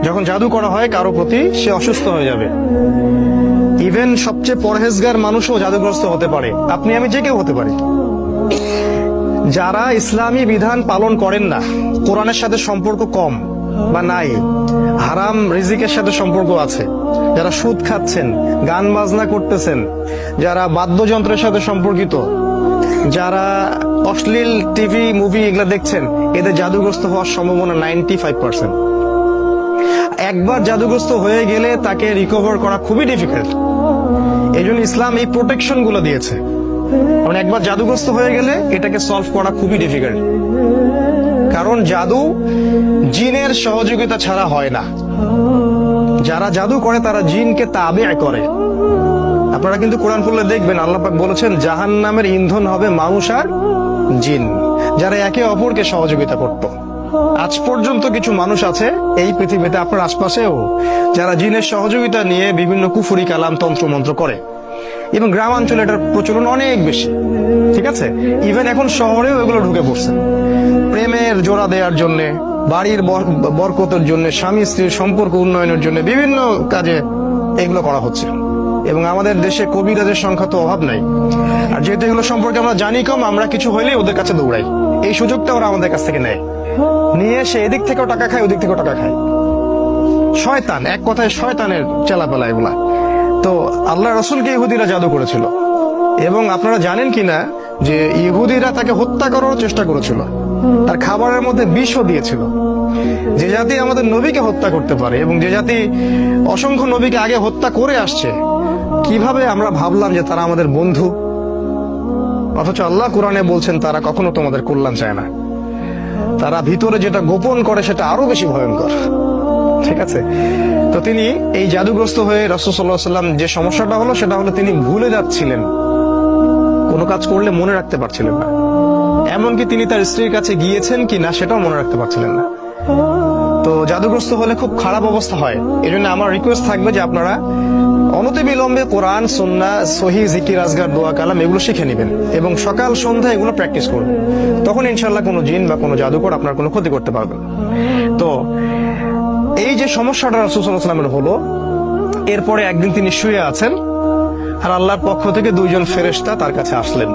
যখন জাদু করা হয় কারো প্রতি, সে অসুস্থ হয়ে যাবে। ইভেন সবচেয়ে পরহেজগার মানুষও জাদুগ্রস্ত হতে পারে, আপনি আমি যে কেউ হতে পারে। যারা ইসলামী বিধান পালন করেন না, কোরআনের সাথে সম্পর্ক কম বা নাই, হারাম রিজিকের সাথে সম্পর্ক আছে, যারা সুদ খাচ্ছেন, গান বাজনা করতেছেন, যারা বাদ্যযন্ত্রের সাথে সম্পর্কিত, যারা অশ্লীল টিভি মুভি এগুলা দেখছেন, এদের জাদুগ্রস্ত হওয়ার সম্ভাবনা 95%। একবার জাদুগ্রস্ত হয়ে গেলে তাকে রিকভার করা খুবই ডিফিকাল্ট। এই জন্য ইসলাম এই প্রোটেকশন গুলো দিয়েছে। মানে একবার জাদুগ্রস্ত হয়ে গেলে এটাকে সলভ করা খুবই ডিফিকাল্ট, কারণ জাদু জিনের সহযোগিতা ছাড়া হয় না। যারা জাদু করে তারা জিনকে তাবে করে। আপনারা কিন্তু কোরআন পড়লে দেখবেন আল্লাহ পাক বলেছেন জাহান্নামের ইন্ধন হবে মানুষ আর জিন, যারা একে অপরকে সহযোগিতা করত। আজ পর্যন্ত কিছু মানুষ আছে এই পৃথিবীতে, আপনার আশপাশেও, যারা জিনের সহযোগিতা নিয়ে বিভিন্ন কুফরি কালাম তন্ত্র মন্ত্র করে, এবং গ্রামাঞ্চলে এটার প্রচলন অনেক বেশি। ঠিক আছে, ইভেন এখন শহরেও এগুলো ঢুকে পড়ছে। প্রেমের জোড়া দেওয়ার জন্য, বাড়ির বরকতের জন্য, স্বামী স্ত্রীর সম্পর্ক উন্নয়নের জন্য বিভিন্ন কাজে এগুলো করা হচ্ছে। এবং আমাদের দেশে কবিরাজের সংখ্যা তো অভাব নাই। আর যেহেতু এগুলো সম্পর্কে আমরা জানি কম, আমরা কিছু হইলেই ওদের কাছে দৌড়াই। এই সুযোগটা ওরা আমাদের কাছ থেকে নেয়, নিয়ে সে এদিক থেকেও টাকা খায়, ওদিক থেকেও টাকা খায়। শয়তান, এক কথায় শয়তানের চেলাপেলা এগুলা। তো আল্লাহ রসুলকে ইহুদিরা জাদু করেছিল, এবং আপনারা জানেন কিনা যে ইহুদিরা তাকে হত্যা করার চেষ্টা করেছিল, তার খাবারের মধ্যে বিষও দিয়েছিল। যে জাতি আমাদের নবীকে হত্যা করতে পারে, এবং যে জাতি অসংখ্য নবীকে আগে হত্যা করে আসছে, কিভাবে আমরা ভাবলাম যে তারা আমাদের বন্ধু? অথচ আল্লাহ কোরআনে বলছেন তারা কখনো তোমাদের কল্যাণ চায় না। তারা ভিতরে যেটা গোপন করে সেটা আরো বেশি ভয়ঙ্কর। ঠিক আছে, তো তিনি এই জাদুগ্রস্ত হয়ে রাসূল সাল্লাল্লাহু আলাইহি ওয়াসাল্লাম যে সমস্যাটা হলো সেটা হলো তিনি ভুলে যাচ্ছিলেন, কোনো কাজ করলে মনে রাখতে পারছিলেন না। এমনকি তিনি তার স্ত্রীর কাছে গিয়েছেন কি না সেটাও মনে রাখতে পারছিলেন না। তো জাদুগ্রস্ত হলে খুব খারাপ অবস্থা হয়। এই জন্য আমার রিকোয়েস্ট থাকবে যে আপনারা অনতিবিলম্বে কোরআন, সুন্নাহ, সহিহ জিকির, আজগার, দোয়া, কালাম এগুলো শিখে নেবেন, এবং সকাল সন্ধ্যা এগুলো প্র্যাকটিস করবেন। তখন ইনশাল্লাহ কোনো জিন বা কোনো জাদুকর আপনার কোনো ক্ষতি করতে পারবে না। তো এই যে সমস্যাটা রাসূল সাল্লাল্লাহু আলাইহি ওয়াসাল্লামের হলো, এরপরে একদিন তিনি শুয়ে আছেন, আর আল্লাহর পক্ষ থেকে দুইজন ফেরেশতা তার কাছে আসলেন।